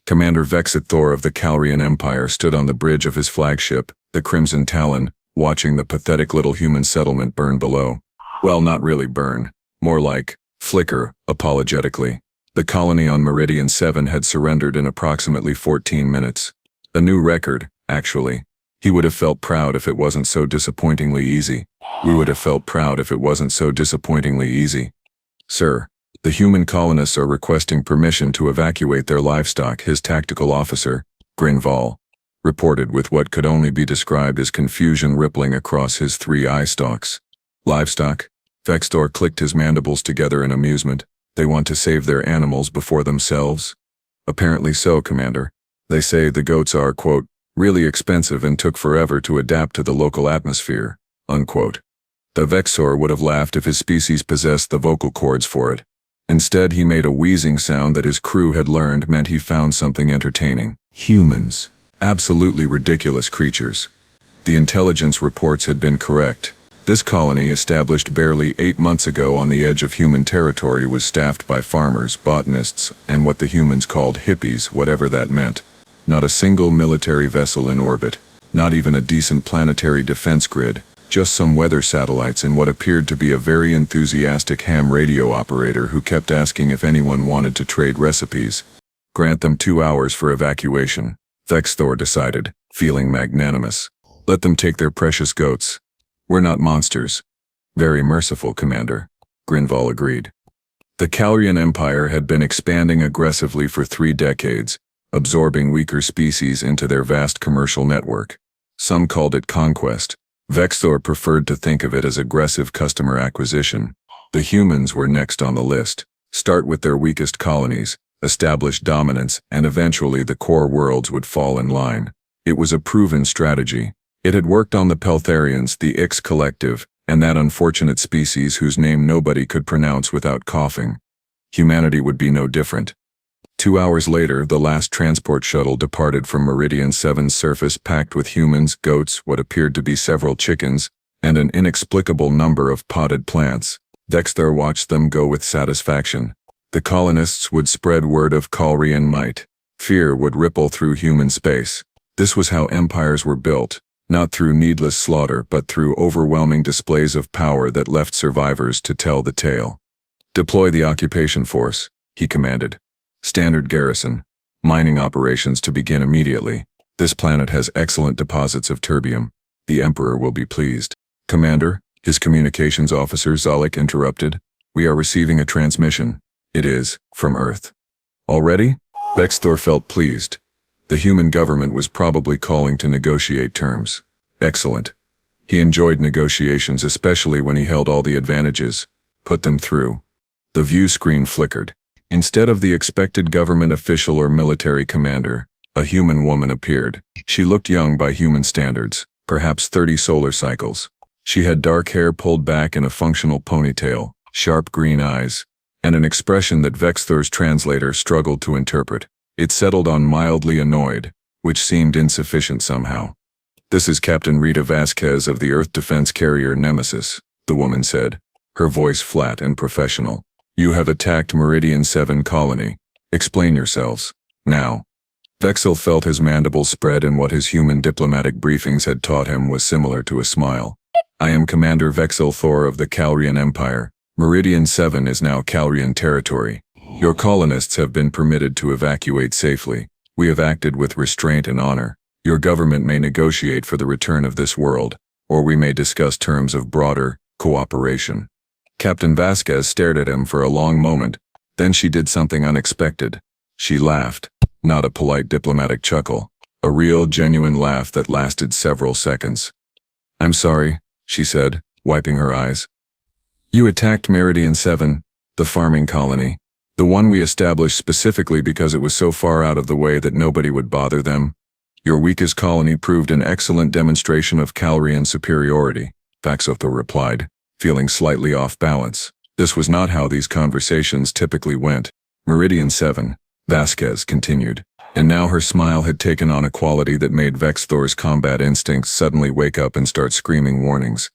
Commander Vex'thor of the Khalrian Empire stood on the bridge of his flagship, the Crimson Talon, watching the pathetic little human settlement burn below. Well, not really burn. More like flicker, apologetically. The colony on Meridian 7 had surrendered in approximately 14 minutes. A new record, actually. He would have felt proud if it wasn't so disappointingly easy. We would have felt proud if it wasn't so disappointingly easy. Sir, the human colonists are requesting permission to evacuate their livestock, his tactical officer, Grinval, reported with what could only be described as confusion rippling across his 3 eye stalks. Livestock? Vex'thor clicked his mandibles together in amusement. They want to save their animals before themselves? Apparently so, Commander. They say the goats are, quote, really expensive and took forever to adapt to the local atmosphere, unquote. The Vex'thor would have laughed if his species possessed the vocal cords for it. Instead, he made a wheezing sound that his crew had learned meant he found something entertaining. Humans. Absolutely ridiculous creatures. The intelligence reports had been correct. This colony, established barely 8 months ago on the edge of human territory, was staffed by farmers, botanists, and what the humans called hippies, whatever that meant. Not a single military vessel in orbit. Not even a decent planetary defense grid. Just some weather satellites and what appeared to be a very enthusiastic ham radio operator who kept asking if anyone wanted to trade recipes. Grant them 2 hours for evacuation, Vex'thor decided, feeling magnanimous. Let them take their precious goats. We're not monsters. Very merciful, Commander, Grinval agreed. The Khalrian Empire had been expanding aggressively for 3 decades, absorbing weaker species into their vast commercial network. Some called it conquest. Vex'thor preferred to think of it as aggressive customer acquisition. The humans were next on the list. Start with their weakest colonies, establish dominance, and eventually the core worlds would fall in line. It was a proven strategy. It had worked on the Peltharians, the Ix Collective, and that unfortunate species whose name nobody could pronounce without coughing. Humanity would be no different. 2 hours later, the last transport shuttle departed from Meridian 7's surface packed with humans, goats, what appeared to be several chickens, and an inexplicable number of potted plants. Vex'thor watched them go with satisfaction. The colonists would spread word of Khalrian might. Fear would ripple through human space. This was how empires were built, not through needless slaughter but through overwhelming displays of power that left survivors to tell the tale. Deploy the occupation force, he commanded. Standard garrison. Mining operations to begin immediately. This planet has excellent deposits of terbium. The Emperor will be pleased. Commander, his communications officer Zalik interrupted. We are receiving a transmission. It is, from Earth. Already? Vex'thor felt pleased. The human government was probably calling to negotiate terms. Excellent. He enjoyed negotiations, especially when he held all the advantages. Put them through. The view screen flickered. Instead of the expected government official or military commander, a human woman appeared. She looked young by human standards, perhaps 30 solar cycles. She had dark hair pulled back in a functional ponytail, sharp green eyes, and an expression that Vex'thor's translator struggled to interpret. It settled on mildly annoyed, which seemed insufficient somehow. This is Captain Rita Vasquez of the Earth Defense Carrier Nemesis, the woman said, her voice flat and professional. You have attacked Meridian 7 colony. Explain yourselves. Now. Vex'thor felt his mandibles spread, and what his human diplomatic briefings had taught him was similar to a smile. I am Commander Vex'thor of the Khalrian Empire. Meridian 7 is now Khalrian territory. Your colonists have been permitted to evacuate safely. We have acted with restraint and honor. Your government may negotiate for the return of this world, or we may discuss terms of broader cooperation. Captain Vasquez stared at him for a long moment. Then she did something unexpected. She laughed. Not a polite diplomatic chuckle. A real, genuine laugh that lasted several seconds. I'm sorry, she said, wiping her eyes. You attacked Meridian 7, the farming colony. The one we established specifically because it was so far out of the way that nobody would bother them. Your weakest colony proved an excellent demonstration of Khalrian superiority, Vex'thor replied, feeling slightly off balance. This was not how these conversations typically went. Meridian 7, Vasquez continued, and now her smile had taken on a quality that made Vex'thor's combat instincts suddenly wake up and start screaming warnings.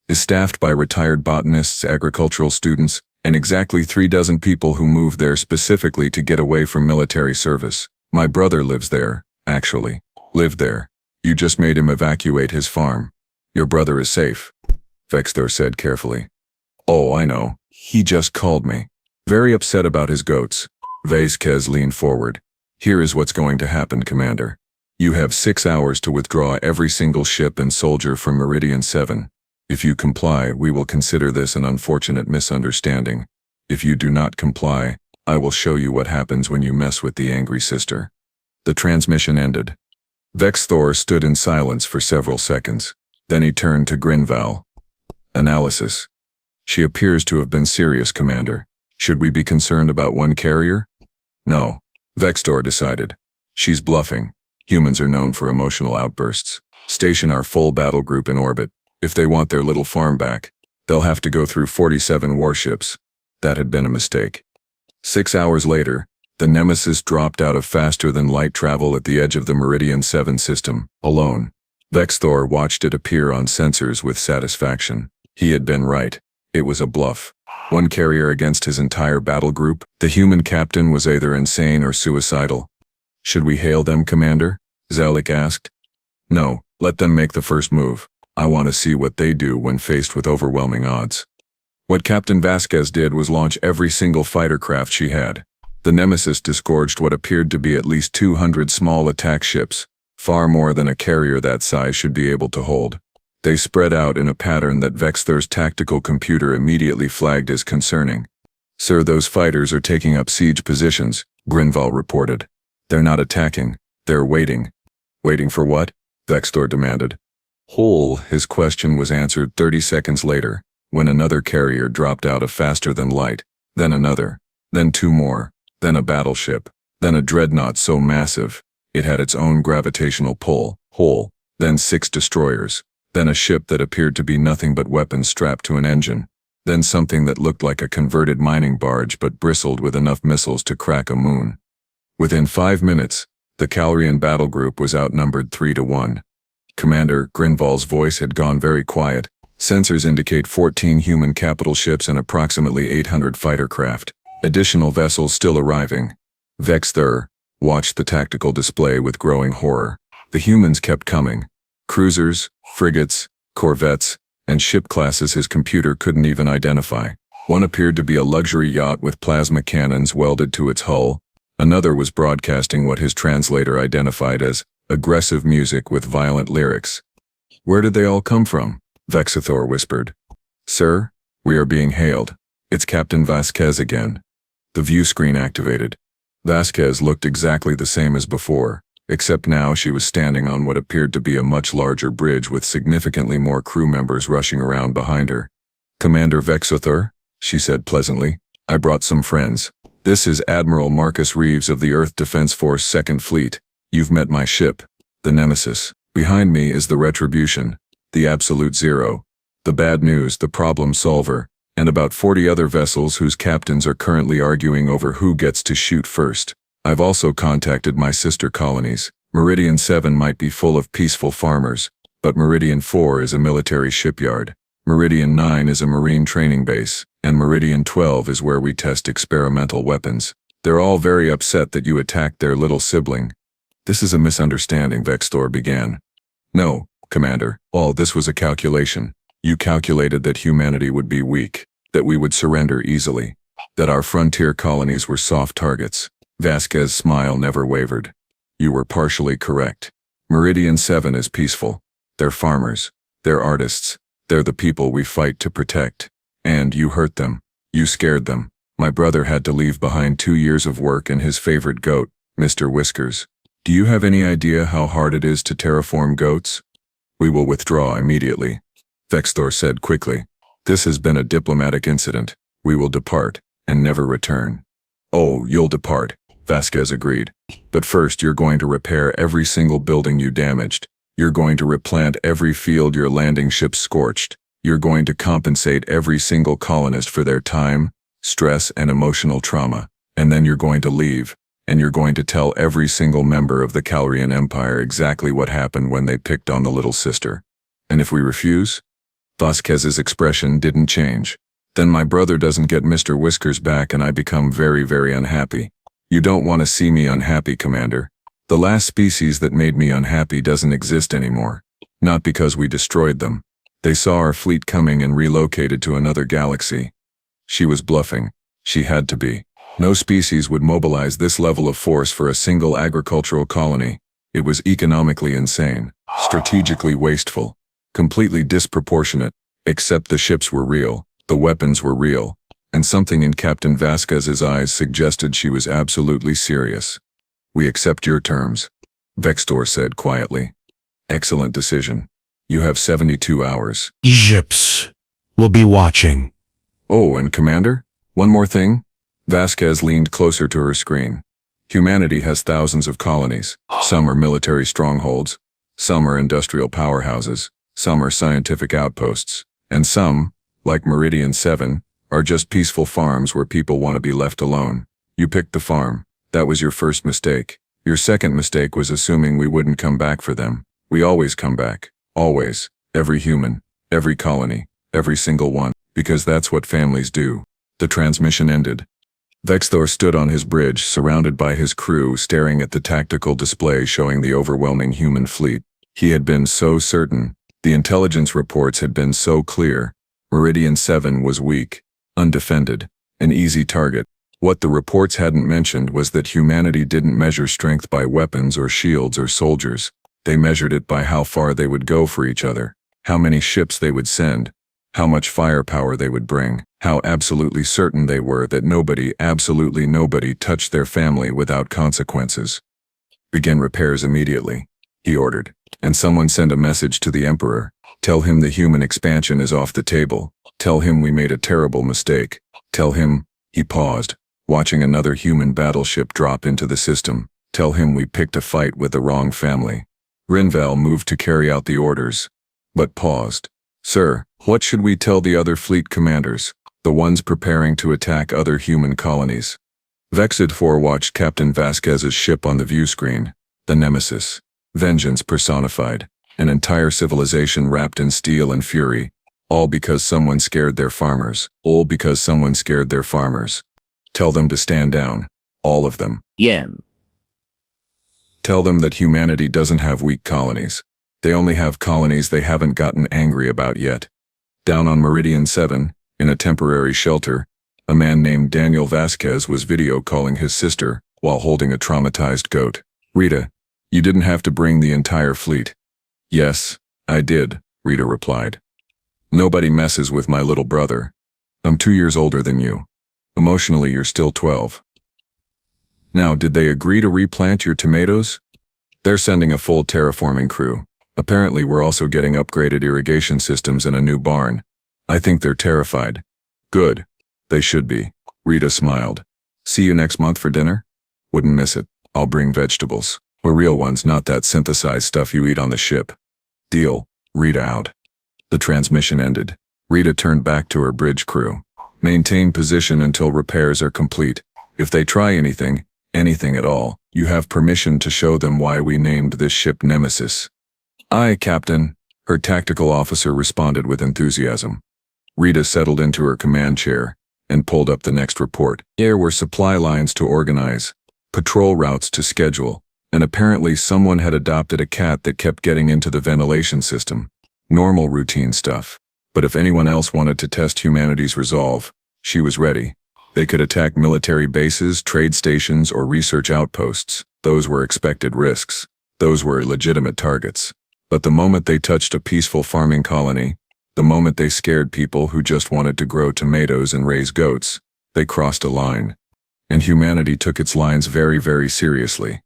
Is staffed by retired botanists, agricultural students, and exactly 36 people who moved there specifically to get away from military service. My brother lives there, actually. Lived there. You just made him evacuate his farm. Your brother is safe, Vex'thor said carefully. Oh, I know. He just called me. Very upset about his goats. Vasquez leaned forward. Here is what's going to happen, Commander. You have 6 hours to withdraw every single ship and soldier from Meridian 7. If you comply, we will consider this an unfortunate misunderstanding. If you do not comply, I will show you what happens when you mess with the angry sister. The transmission ended. Vex'thor stood in silence for several seconds. Then he turned to Grinval. Analysis. She appears to have been serious, Commander. Should we be concerned about one carrier? No, Vex'thor decided. She's bluffing. Humans are known for emotional outbursts. Station our full battle group in orbit. If they want their little farm back, they'll have to go through 47 warships. That had been a mistake. 6 hours later, the Nemesis dropped out of faster-than-light travel at the edge of the Meridian 7 system, alone. Vex'thor watched it appear on sensors with satisfaction. He had been right. It was a bluff. One carrier against his entire battle group. The human captain was either insane or suicidal. Should we hail them, Commander? Zalik asked. No, let them make the first move. I want to see what they do when faced with overwhelming odds. What Captain Vasquez did was launch every single fighter craft she had. The Nemesis disgorged what appeared to be at least 200 small attack ships, far more than a carrier that size should be able to hold. They spread out in a pattern that Vex'thor's tactical computer immediately flagged as concerning. Sir, those fighters are taking up siege positions, Grinval reported. They're not attacking, they're waiting. Waiting for what? Vex'thor demanded. His question was answered 30 seconds later, when another carrier dropped out of faster than light, then another, then 2 more, then a battleship, then a dreadnought so massive, it had its own gravitational pull, then 6 destroyers, then a ship that appeared to be nothing but weapons strapped to an engine, then something that looked like a converted mining barge but bristled with enough missiles to crack a moon. Within 5 minutes, the Khalrian battle group was outnumbered 3-1. Commander, Grinval's voice had gone very quiet. Sensors indicate 14 human capital ships and approximately 800 fighter craft. Additional vessels still arriving. Vex'thor watched the tactical display with growing horror. The humans kept coming. Cruisers, frigates, corvettes, and ship classes his computer couldn't even identify. One appeared to be a luxury yacht with plasma cannons welded to its hull. Another was broadcasting what his translator identified as aggressive music with violent lyrics. Where did they all come from? Vex'thor whispered. Sir, we are being hailed. It's Captain Vasquez again. The view screen activated. Vasquez looked exactly the same as before, except now she was standing on what appeared to be a much larger bridge with significantly more crew members rushing around behind her. Commander Vex'thor, she said pleasantly, I brought some friends. This is Admiral Marcus Reeves of the Earth Defense Force 2nd Fleet. You've met my ship, the Nemesis. Behind me is the Retribution, the Absolute Zero, the Bad News, the Problem Solver, and about 40 other vessels whose captains are currently arguing over who gets to shoot first. I've also contacted my sister colonies. Meridian 7 might be full of peaceful farmers, but Meridian 4 is a military shipyard. Meridian 9 is a marine training base, and Meridian 12 is where we test experimental weapons. They're all very upset that you attacked their little sibling. This is a misunderstanding, Vex'thor began. No, Commander, all this was a calculation. You calculated that humanity would be weak, that we would surrender easily, that our frontier colonies were soft targets. Vasquez's smile never wavered. You were partially correct. Meridian 7 is peaceful. They're farmers. They're artists. They're the people we fight to protect. And you hurt them. You scared them. My brother had to leave behind 2 years of work and his favorite goat, Mr. Whiskers. Do you have any idea how hard it is to terraform goats? We will withdraw immediately, Vex'thor said quickly. This has been a diplomatic incident. We will depart, and never return. Oh, you'll depart, Vasquez agreed. But first you're going to repair every single building you damaged. You're going to replant every field your landing ships scorched. You're going to compensate every single colonist for their time, stress, and emotional trauma. And then you're going to leave. And you're going to tell every single member of the Khalrian Empire exactly what happened when they picked on the little sister. And if we refuse? Vasquez's expression didn't change. Then my brother doesn't get Mr. Whiskers back and I become very, very unhappy. You don't want to see me unhappy, Commander. The last species that made me unhappy doesn't exist anymore. Not because we destroyed them. They saw our fleet coming and relocated to another galaxy. She was bluffing. She had to be. No species would mobilize this level of force for a single agricultural colony. It was economically insane, strategically wasteful, completely disproportionate, except the ships were real, the weapons were real, and something in Captain Vasquez's eyes suggested she was absolutely serious. We accept your terms, Vex'thor said quietly. Excellent decision. You have 72 hours. Egypts will be watching. Oh, and Commander? One more thing? Vasquez leaned closer to her screen. Humanity has thousands of colonies. Some are military strongholds. Some are industrial powerhouses. Some are scientific outposts. And some, like Meridian 7, are just peaceful farms where people want to be left alone. You picked the farm. That was your first mistake. Your second mistake was assuming we wouldn't come back for them. We always come back. Always. Every human. Every colony. Every single one. Because that's what families do. The transmission ended. Vex'thor stood on his bridge, surrounded by his crew, staring at the tactical display showing the overwhelming human fleet. He had been so certain. The intelligence reports had been so clear. Meridian 7 was weak, undefended, an easy target. What the reports hadn't mentioned was that humanity didn't measure strength by weapons or shields or soldiers. They measured it by how far they would go for each other, how many ships they would send, how much firepower they would bring, how absolutely certain they were that nobody, absolutely nobody, touched their family without consequences. Begin repairs immediately, he ordered, and someone send a message to the Emperor. Tell him the human expansion is off the table. Tell him we made a terrible mistake. Tell him, he paused, watching another human battleship drop into the system. Tell him we picked a fight with the wrong family. Rinval moved to carry out the orders, but paused. Sir, what should we tell the other fleet commanders, the ones preparing to attack other human colonies? Vex'thor watched Captain Vasquez's ship on the view screen, the Nemesis, vengeance personified, an entire civilization wrapped in steel and fury, all because someone scared their farmers, all because someone scared their farmers. Tell them to stand down, all of them. Yeah. Tell them that humanity doesn't have weak colonies. They only have colonies they haven't gotten angry about yet. Down on Meridian 7, in a temporary shelter, a man named Daniel Vasquez was video calling his sister while holding a traumatized goat. Rita, you didn't have to bring the entire fleet. Yes, I did, Rita replied. Nobody messes with my little brother. I'm 2 years older than you. Emotionally, you're still 12. Now, did they agree to replant your tomatoes? They're sending a full terraforming crew. Apparently, we're also getting upgraded irrigation systems and a new barn. I think they're terrified. Good. They should be. Rita smiled. See you next month for dinner? Wouldn't miss it. I'll bring vegetables. We're real ones, not that synthesized stuff you eat on the ship. Deal. Rita out. The transmission ended. Rita turned back to her bridge crew. Maintain position until repairs are complete. If they try anything at all, you have permission to show them why we named this ship Nemesis. Aye, Captain, her tactical officer responded with enthusiasm. Rita settled into her command chair and pulled up the next report. There were supply lines to organize, patrol routes to schedule, and apparently someone had adopted a cat that kept getting into the ventilation system. Normal routine stuff. But if anyone else wanted to test humanity's resolve, she was ready. They could attack military bases, trade stations, or research outposts. Those were expected risks. Those were legitimate targets. But the moment they touched a peaceful farming colony, the moment they scared people who just wanted to grow tomatoes and raise goats, they crossed a line. And humanity took its lines very, very seriously.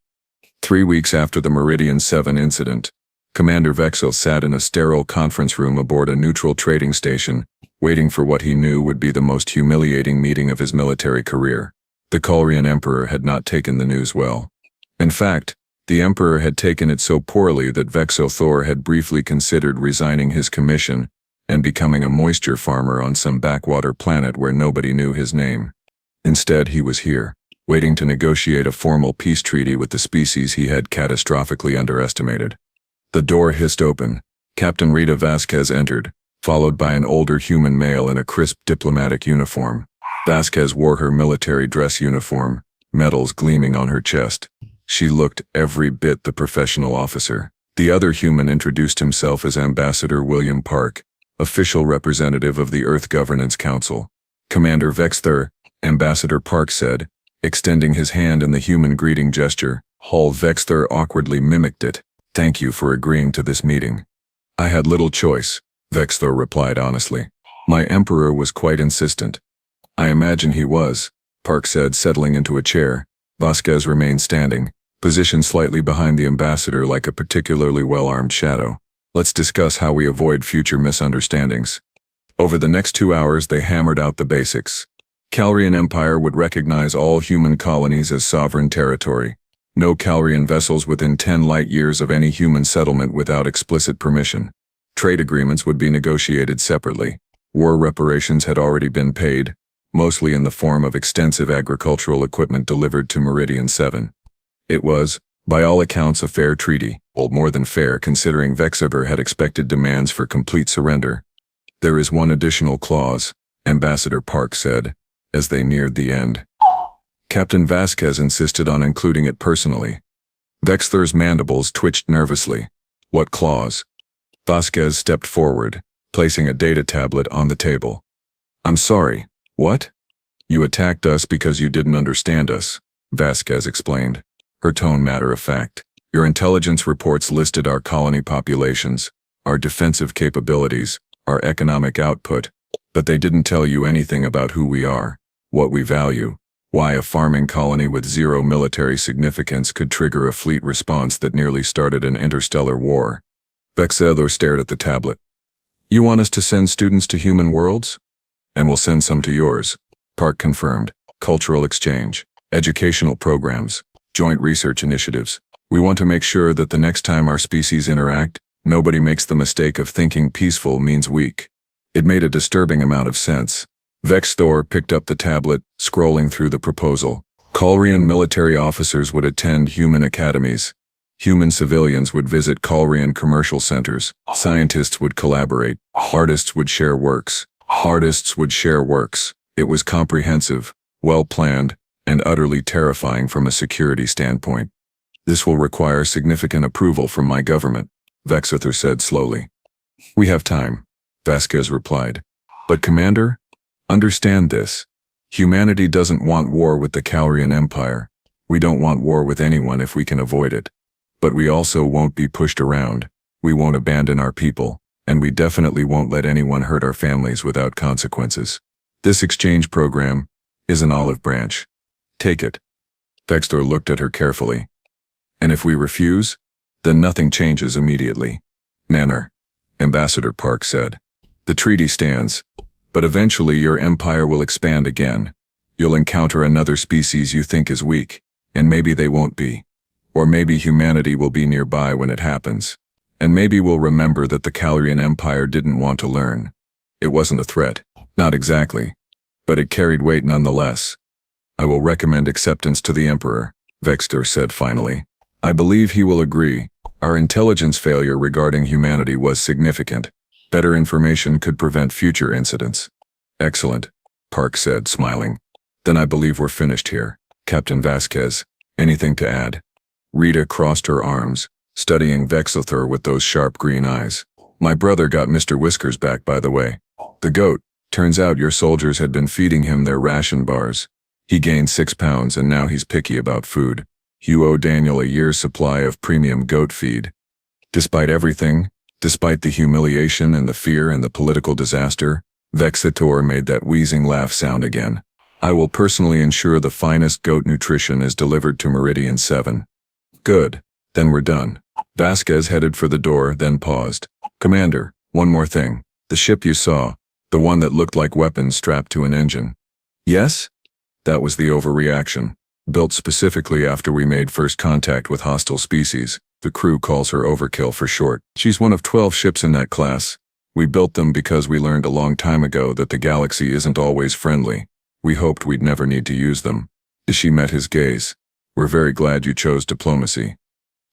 3 weeks after the Meridian 7 incident, Commander Vex'thor sat in a sterile conference room aboard a neutral trading station, waiting for what he knew would be the most humiliating meeting of his military career. The Khalrian Emperor had not taken the news well. In fact, the Emperor had taken it so poorly that Vex'thor had briefly considered resigning his commission and becoming a moisture farmer on some backwater planet where nobody knew his name. Instead, he was here, waiting to negotiate a formal peace treaty with the species he had catastrophically underestimated. The door hissed open. Captain Rita Vasquez entered, followed by an older human male in a crisp diplomatic uniform. Vasquez wore her military dress uniform, medals gleaming on her chest. She looked every bit the professional officer. The other human introduced himself as Ambassador William Park, official representative of the Earth Governance Council. Commander Vex'thor, Ambassador Park said, extending his hand in the human greeting gesture. Vex'thor awkwardly mimicked it. Thank you for agreeing to this meeting. I had little choice, Vex'thor replied honestly. My emperor was quite insistent. I imagine he was, Park said, settling into a chair. Vasquez remained standing, positioned slightly behind the ambassador like a particularly well-armed shadow. Let's discuss how we avoid future misunderstandings. Over the next 2 hours they hammered out the basics. Khalrian Empire would recognize all human colonies as sovereign territory. No Khalrian vessels within 10 light years of any human settlement without explicit permission. Trade agreements would be negotiated separately. War reparations had already been paid, mostly in the form of extensive agricultural equipment delivered to Meridian 7. It was, by all accounts, a fair treaty, well, more than fair considering Vex'thor had expected demands for complete surrender. There is one additional clause, Ambassador Park said, as they neared the end. Captain Vasquez insisted on including it personally. Vex'thor's mandibles twitched nervously. What clause? Vasquez stepped forward, placing a data tablet on the table. I'm sorry, what? You attacked us because you didn't understand us, Vasquez explained, her tone matter-of-fact. Your intelligence reports listed our colony populations, our defensive capabilities, our economic output, but they didn't tell you anything about who we are, what we value, why a farming colony with zero military significance could trigger a fleet response that nearly started an interstellar war. Vex'thor stared at the tablet. You want us to send students to human worlds? And we'll send some to yours, Park confirmed. Cultural exchange, educational programs, joint research initiatives. We want to make sure that the next time our species interact, nobody makes the mistake of thinking peaceful means weak. It made a disturbing amount of sense. Vex'thor picked up the tablet, scrolling through the proposal. Khalrian military officers would attend human academies. Human civilians would visit Khalrian commercial centers. Scientists would collaborate. Artists would share works. It was comprehensive, well-planned, and utterly terrifying from a security standpoint. This will require significant approval from my government, Vex'thor said slowly. We have time, Vasquez replied. But Commander, understand this. Humanity doesn't want war with the Khalrian Empire. We don't want war with anyone if we can avoid it. But we also won't be pushed around. We won't abandon our people, and we definitely won't let anyone hurt our families without consequences. This exchange program is an olive branch. Take it. Vex'thor looked at her carefully. And if we refuse, then nothing changes immediately. Manner, Ambassador Park said. The treaty stands, but eventually your empire will expand again. You'll encounter another species you think is weak, and maybe they won't be. Or maybe humanity will be nearby when it happens. And maybe we'll remember that the Khalrian Empire didn't want to learn. It wasn't a threat. Not exactly. But it carried weight nonetheless. I will recommend acceptance to the Emperor, Vex'thor said finally. I believe he will agree. Our intelligence failure regarding humanity was significant. Better information could prevent future incidents. Excellent, Park said, smiling. Then I believe we're finished here. Captain Vasquez, anything to add? Rita crossed her arms, studying Vex'thor with those sharp green eyes. My brother got Mr. Whiskers back, by the way. The goat. Turns out your soldiers had been feeding him their ration bars. He gained 6 pounds and now he's picky about food. You owe Daniel a year's supply of premium goat feed. Despite everything, despite the humiliation and the fear and the political disaster, Vex'thor made that wheezing laugh sound again. I will personally ensure the finest goat nutrition is delivered to Meridian 7. Good. Then we're done. Vasquez headed for the door, then paused. Commander, one more thing. The ship you saw, the one that looked like weapons strapped to an engine. Yes? That was the overreaction. Built specifically after we made first contact with hostile species. The crew calls her Overkill for short. She's one of 12 ships in that class. We built them because we learned a long time ago that the galaxy isn't always friendly. We hoped we'd never need to use them. She met his gaze. We're very glad you chose diplomacy.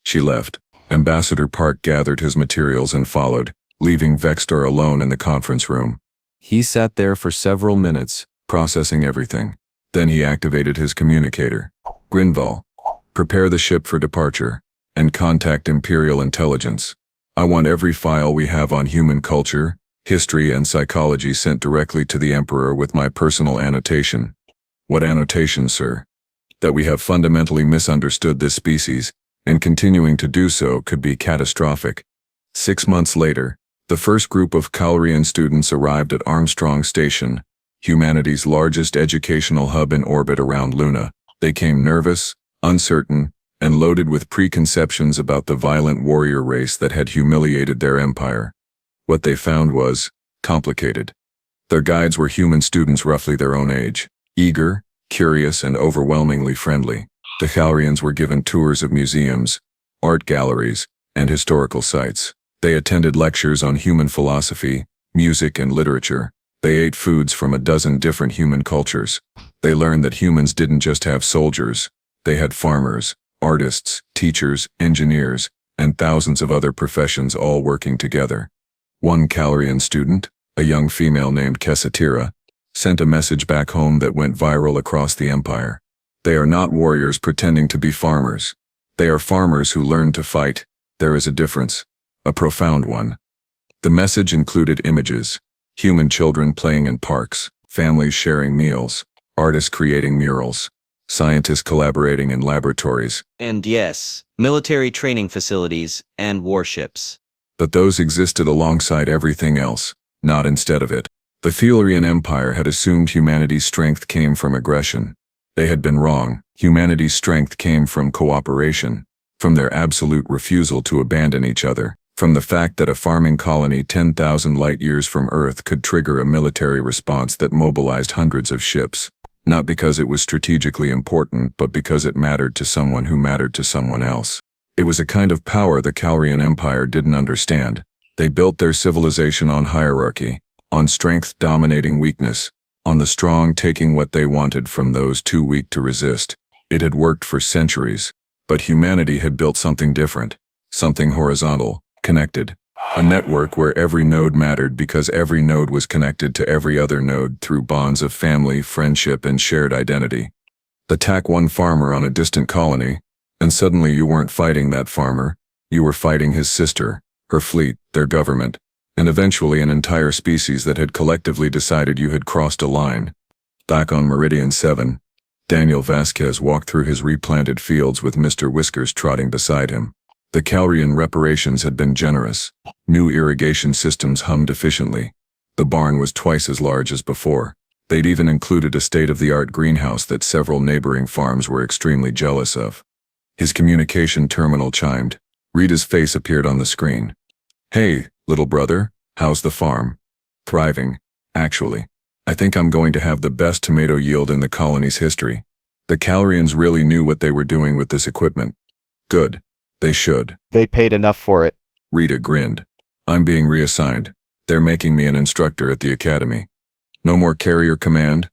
She left. Ambassador Park gathered his materials and followed, leaving Vex'thor alone in the conference room. He sat there for several minutes, processing everything. Then he activated his communicator. Grinval. Prepare the ship for departure, and contact Imperial Intelligence. I want every file we have on human culture, history, and psychology sent directly to the Emperor with my personal annotation. What annotation, sir? That we have fundamentally misunderstood this species, and continuing to do so could be catastrophic. 6 months later, the first group of Khalrian students arrived at Armstrong Station, humanity's largest educational hub in orbit around Luna. They came nervous, uncertain, and loaded with preconceptions about the violent warrior race that had humiliated their empire. What they found was complicated. Their guides were human students roughly their own age, eager, curious, and overwhelmingly friendly. The Khalrians were given tours of museums, art galleries, and historical sites. They attended lectures on human philosophy, music, and literature. They ate foods from a dozen different human cultures. They learned that humans didn't just have soldiers. They had farmers, artists, teachers, engineers, and thousands of other professions all working together. One Khalrian student, a young female named Kesatira, sent a message back home that went viral across the empire. They are not warriors pretending to be farmers. They are farmers who learn to fight. There is a difference, a profound one. The message included images, human children playing in parks, families sharing meals, artists creating murals, scientists collaborating in laboratories. And yes, military training facilities and warships. But those existed alongside everything else, not instead of it. The Khalrian Empire had assumed humanity's strength came from aggression. They had been wrong. Humanity's strength came from cooperation, from their absolute refusal to abandon each other, from the fact that a farming colony 10,000 light-years from Earth could trigger a military response that mobilized hundreds of ships, not because it was strategically important, but because it mattered to someone who mattered to someone else. It was a kind of power the Khalrian Empire didn't understand. They built their civilization on hierarchy, on strength dominating weakness, on the strong taking what they wanted from those too weak to resist. It had worked for centuries, but humanity had built something different, something horizontal, connected. A network where every node mattered because every node was connected to every other node through bonds of family, friendship, and shared identity. Attack one farmer on a distant colony, and suddenly you weren't fighting that farmer, you were fighting his sister, her fleet, their government, and eventually an entire species that had collectively decided you had crossed a line. Back on Meridian 7, Daniel Vasquez walked through his replanted fields with Mr. Whiskers trotting beside him. The Khalrian reparations had been generous. New irrigation systems hummed efficiently. The barn was twice as large as before. They'd even included a state-of-the-art greenhouse that several neighboring farms were extremely jealous of. His communication terminal chimed. Rita's face appeared on the screen. "Hey, little brother, how's the farm?" "Thriving, actually. I think I'm going to have the best tomato yield in the colony's history." The Khalrians really knew what they were doing with this equipment. Good. They should. They paid enough for it. Rita grinned. "I'm being reassigned. They're making me an instructor at the academy. No more carrier command?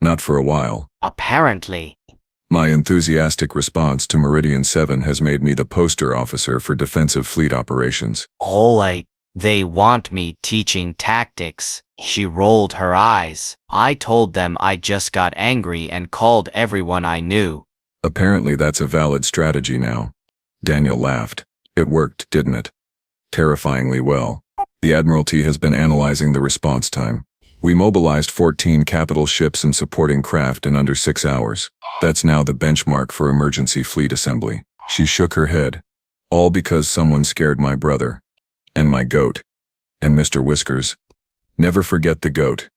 Not for a while." Apparently. My enthusiastic response to Meridian 7 has made me the poster officer for defensive fleet operations. They want me teaching tactics. She rolled her eyes. I told them I just got angry and called everyone I knew. Apparently that's a valid strategy now. Daniel laughed. It worked, didn't it? Terrifyingly well. The Admiralty has been analyzing the response time. We mobilized 14 capital ships and supporting craft in under 6 hours. That's now the benchmark for emergency fleet assembly. She shook her head. All because someone scared my brother. And my goat. And Mr. Whiskers. Never forget the goat.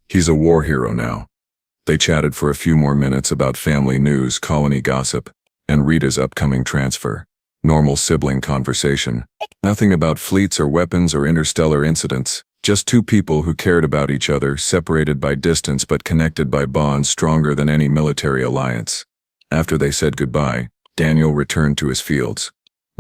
He's a war hero now. They chatted for a few more minutes about family news, colony gossip, and Rita's upcoming transfer. Normal sibling conversation. Nothing about fleets or weapons or interstellar incidents. Just two people who cared about each other, separated by distance but connected by bonds stronger than any military alliance. After they said goodbye, Daniel returned to his fields.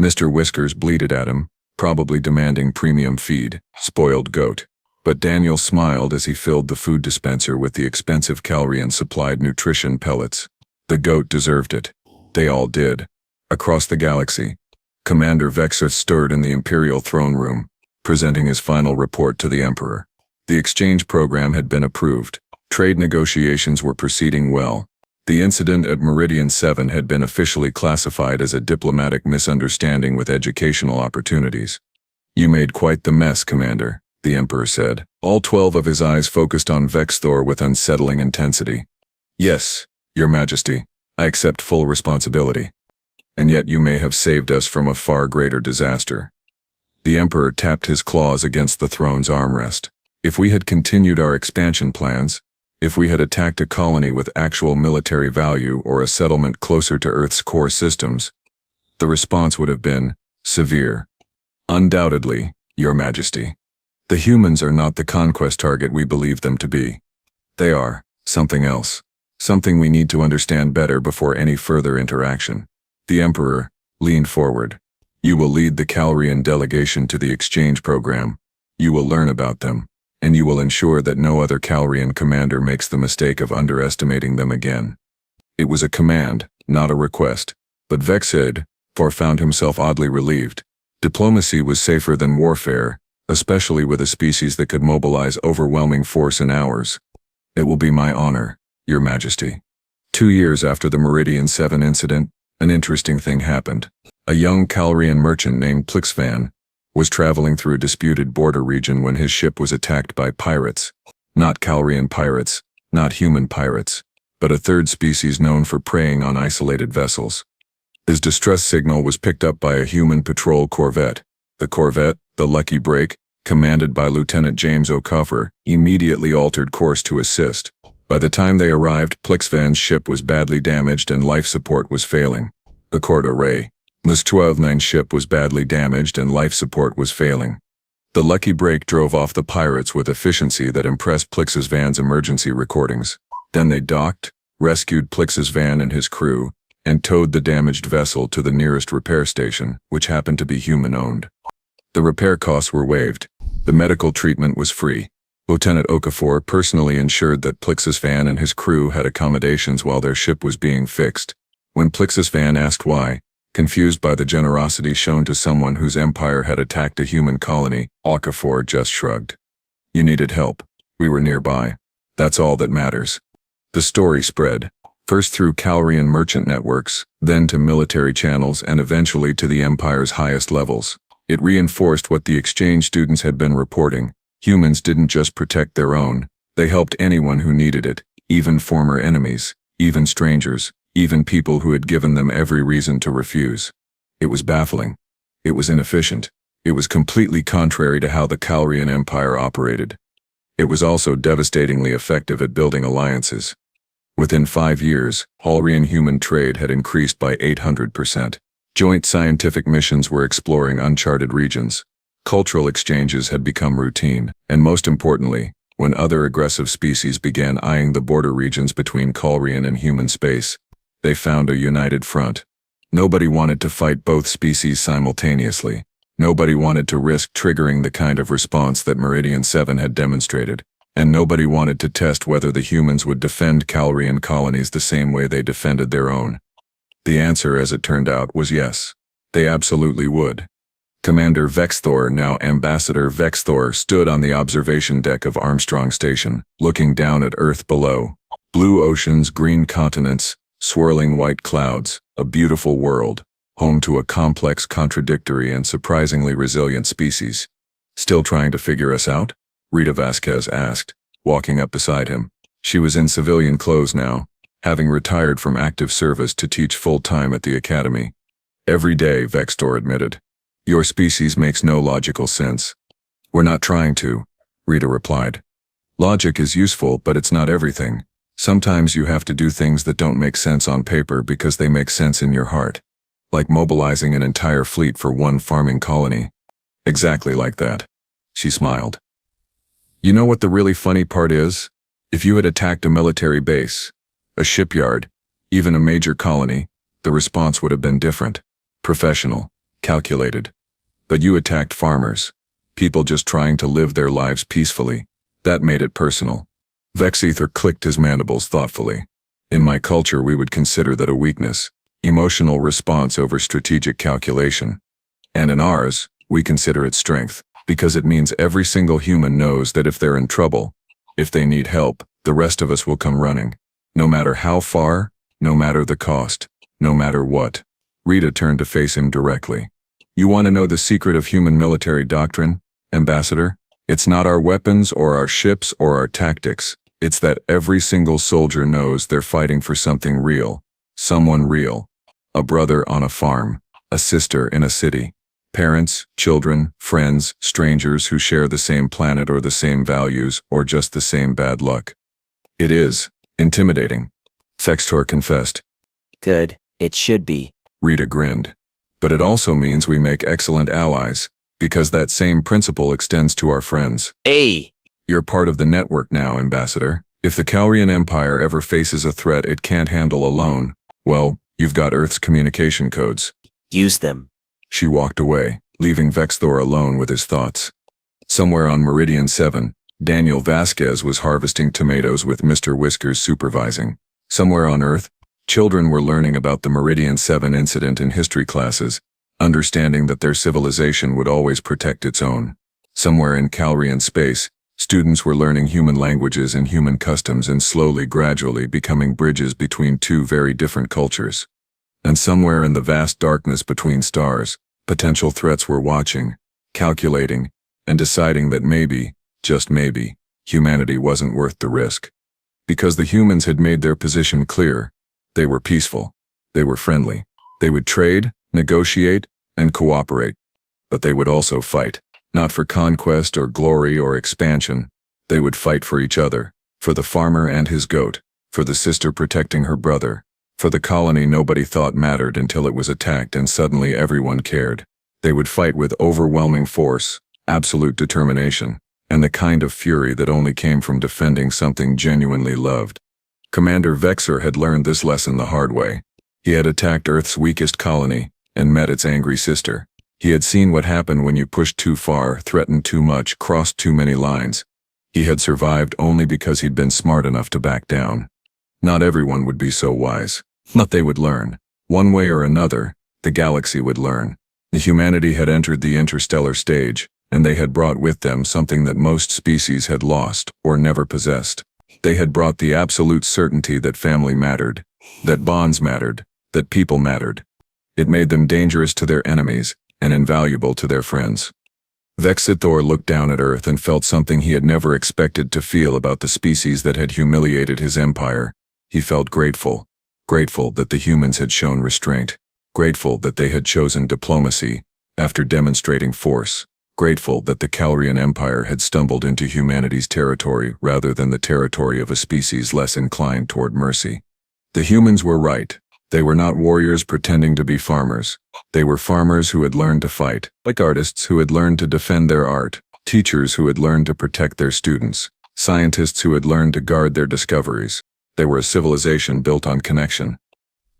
Mr. Whiskers bleated at him, probably demanding premium feed, spoiled goat. But Daniel smiled as he filled the food dispenser with the expensive Khalrian-supplied nutrition pellets. The goat deserved it. They all did. Across the galaxy, Commander Vex'thor stirred in the Imperial throne room, presenting his final report to the Emperor. The exchange program had been approved. Trade negotiations were proceeding well. The incident at Meridian 7 had been officially classified as a diplomatic misunderstanding with educational opportunities. You made quite the mess, Commander, the Emperor said. All 12 of his eyes focused on Vex'thor with unsettling intensity. Yes, Your Majesty, I accept full responsibility. And yet you may have saved us from a far greater disaster. The Emperor tapped his claws against the throne's armrest. If we had continued our expansion plans, if we had attacked a colony with actual military value or a settlement closer to Earth's core systems, the response would have been severe. Undoubtedly, Your Majesty. The humans are not the conquest target we believe them to be. They are something else. Something we need to understand better before any further interaction. The Emperor leaned forward. You will lead the Khalrian delegation to the exchange program. You will learn about them, and you will ensure that no other Khalrian commander makes the mistake of underestimating them again. It was a command, not a request, but Vex'thor found himself oddly relieved. Diplomacy was safer than warfare, especially with a species that could mobilize overwhelming force in hours. It will be my honor, Your Majesty. 2 years after the Meridian 7 incident, an interesting thing happened. A young Khalrian merchant named Vex'thor was traveling through a disputed border region when his ship was attacked by pirates. Not Khalrian pirates, not human pirates, but a third species known for preying on isolated vessels. His distress signal was picked up by a human patrol corvette. The corvette, the Lucky Break, commanded by Lieutenant James O'Coffer, immediately altered course to assist. By the time they arrived, Vex'thor's ship was badly damaged and life support was failing. The Court Array, Ms. 12-9's ship was badly damaged and life support was failing. The Lucky Break drove off the pirates with efficiency that impressed Vex'thor's emergency recordings. Then they docked, rescued Vex'thor and his crew, and towed the damaged vessel to the nearest repair station, which happened to be human-owned. The repair costs were waived. The medical treatment was free. Lieutenant Okafor personally ensured that Vex'thor and his crew had accommodations while their ship was being fixed. When Vex'thor asked why, confused by the generosity shown to someone whose empire had attacked a human colony, Okafor just shrugged. You needed help. We were nearby. That's all that matters. The story spread, first through Khalrian merchant networks, then to military channels and eventually to the empire's highest levels. It reinforced what the exchange students had been reporting. Humans didn't just protect their own, they helped anyone who needed it, even former enemies, even strangers, even people who had given them every reason to refuse. It was baffling. It was inefficient. It was completely contrary to how the Khalrian Empire operated. It was also devastatingly effective at building alliances. Within 5 years, Khalrian human trade had increased by 800%. Joint scientific missions were exploring uncharted regions. Cultural exchanges had become routine, and most importantly, when other aggressive species began eyeing the border regions between Khalrian and human space, they found a united front. Nobody wanted to fight both species simultaneously. Nobody wanted to risk triggering the kind of response that Meridian 7 had demonstrated, and nobody wanted to test whether the humans would defend Khalrian colonies the same way they defended their own. The answer, as it turned out, was yes. They absolutely would. Commander Vex'thor, now Ambassador Vex'thor, stood on the observation deck of Armstrong Station, looking down at Earth below. Blue oceans, green continents, swirling white clouds, a beautiful world, home to a complex, contradictory, and surprisingly resilient species. Still trying to figure us out? Rita Vasquez asked, walking up beside him. She was in civilian clothes now, having retired from active service to teach full-time at the academy. Every day, Vex'thor admitted. Your species makes no logical sense. We're not trying to, Rita replied. Logic is useful, but it's not everything. Sometimes you have to do things that don't make sense on paper because they make sense in your heart. Like mobilizing an entire fleet for one farming colony. Exactly like that. She smiled. You know what the really funny part is? If you had attacked a military base, a shipyard, even a major colony, the response would have been different. Professional. Calculated. But you attacked farmers. People just trying to live their lives peacefully. That made it personal. Vex'thor clicked his mandibles thoughtfully. In my culture, we would consider that a weakness, emotional response over strategic calculation. And in ours, we consider it strength, because it means every single human knows that if they're in trouble, if they need help, the rest of us will come running. No matter how far, no matter the cost, no matter what. Rita turned to face him directly. You want to know the secret of human military doctrine, Ambassador? It's not our weapons or our ships or our tactics. It's that every single soldier knows they're fighting for something real. Someone real. A brother on a farm. A sister in a city. Parents, children, friends, strangers who share the same planet or the same values or just the same bad luck. It is intimidating. Vex'thor confessed. Good, it should be. Rita grinned. But it also means we make excellent allies, because that same principle extends to our friends. Hey! You're part of the network now, Ambassador. If the Khalrian Empire ever faces a threat it can't handle alone, well, you've got Earth's communication codes. Use them. She walked away, leaving Vex'thor alone with his thoughts. Somewhere on Meridian 7, Daniel Vasquez was harvesting tomatoes with Mr. Whiskers supervising. Somewhere on Earth, children were learning about the Meridian 7 incident in history classes, understanding that their civilization would always protect its own. Somewhere in Khalrian space, students were learning human languages and human customs and slowly, gradually becoming bridges between two very different cultures. And somewhere in the vast darkness between stars, potential threats were watching, calculating, and deciding that maybe, just maybe, humanity wasn't worth the risk. Because the humans had made their position clear. They were peaceful. They were friendly. They would trade, negotiate, and cooperate. But they would also fight. Not for conquest or glory or expansion. They would fight for each other, for the farmer and his goat, for the sister protecting her brother, for the colony nobody thought mattered until it was attacked and suddenly everyone cared. They would fight with overwhelming force, absolute determination, and the kind of fury that only came from defending something genuinely loved. Commander Vex'thor had learned this lesson the hard way. He had attacked Earth's weakest colony and met its angry sister. He had seen what happened when you pushed too far, threatened too much, crossed too many lines. He had survived only because he'd been smart enough to back down. Not everyone would be so wise, but they would learn. One way or another, the galaxy would learn. The humanity had entered the interstellar stage, and they had brought with them something that most species had lost or never possessed. They had brought the absolute certainty that family mattered, that bonds mattered, that people mattered. It made them dangerous to their enemies and invaluable to their friends. Vex'thor looked down at Earth and felt something he had never expected to feel about the species that had humiliated his empire. He felt grateful. Grateful that the humans had shown restraint. Grateful that they had chosen diplomacy after demonstrating force. Grateful that the Khalrian Empire had stumbled into humanity's territory rather than the territory of a species less inclined toward mercy. The humans were right. They were not warriors pretending to be farmers. They were farmers who had learned to fight, like artists who had learned to defend their art, teachers who had learned to protect their students, scientists who had learned to guard their discoveries. They were a civilization built on connection.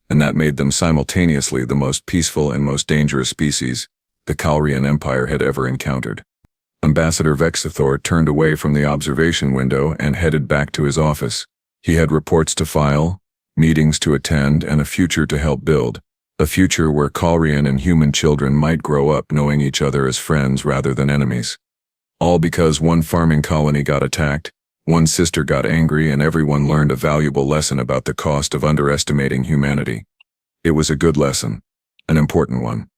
And that made them simultaneously the most peaceful and most dangerous species the Khalrian Empire had ever encountered. Ambassador Vex'thor turned away from the observation window and headed back to his office. He had reports to file, meetings to attend, and a future to help build. A future where Khalrian and human children might grow up knowing each other as friends rather than enemies. All because one farming colony got attacked, one sister got angry, and everyone learned a valuable lesson about the cost of underestimating humanity. It was a good lesson, an important one.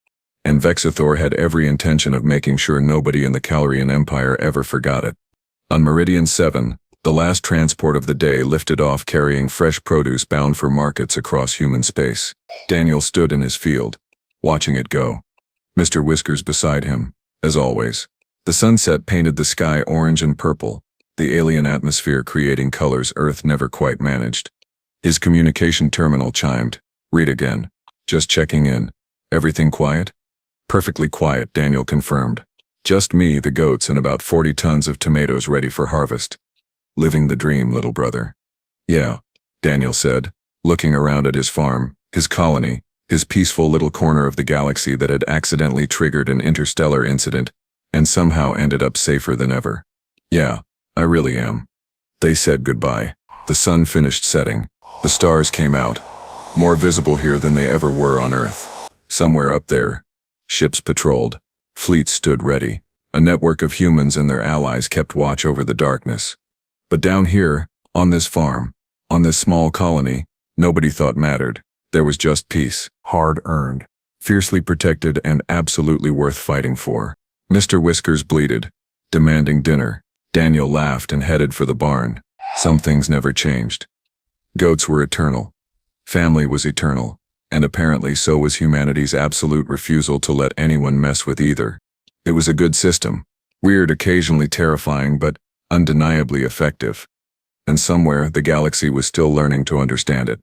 And Vex'thor had every intention of making sure nobody in the Khalrian Empire ever forgot it. On Meridian 7, the last transport of the day lifted off carrying fresh produce bound for markets across human space. Daniel stood in his field, watching it go. Mr. Whiskers beside him, as always. The sunset painted the sky orange and purple, the alien atmosphere creating colors Earth never quite managed. His communication terminal chimed. Read again. Just checking in. Everything quiet? Perfectly quiet, Daniel confirmed. Just me, the goats, and about 40 tons of tomatoes ready for harvest. Living the dream, little brother. Yeah, Daniel said, looking around at his farm, his colony, his peaceful little corner of the galaxy that had accidentally triggered an interstellar incident and somehow ended up safer than ever. Yeah, I really am. They said goodbye. The sun finished setting. The stars came out, more visible here than they ever were on Earth. Somewhere up there, ships patrolled, fleets stood ready. A network of humans and their allies kept watch over the darkness. But down here, on this farm, On this small colony, nobody thought mattered. There was just peace, hard-earned, fiercely protected, and absolutely worth fighting for. Mr. Whiskers bleated, demanding dinner. Daniel laughed and headed for the barn. Some things never changed. Goats were eternal. Family was eternal. And apparently so was humanity's absolute refusal to let anyone mess with either. It was a good system. Weird, occasionally terrifying, but undeniably effective. And somewhere, the galaxy was still learning to understand it.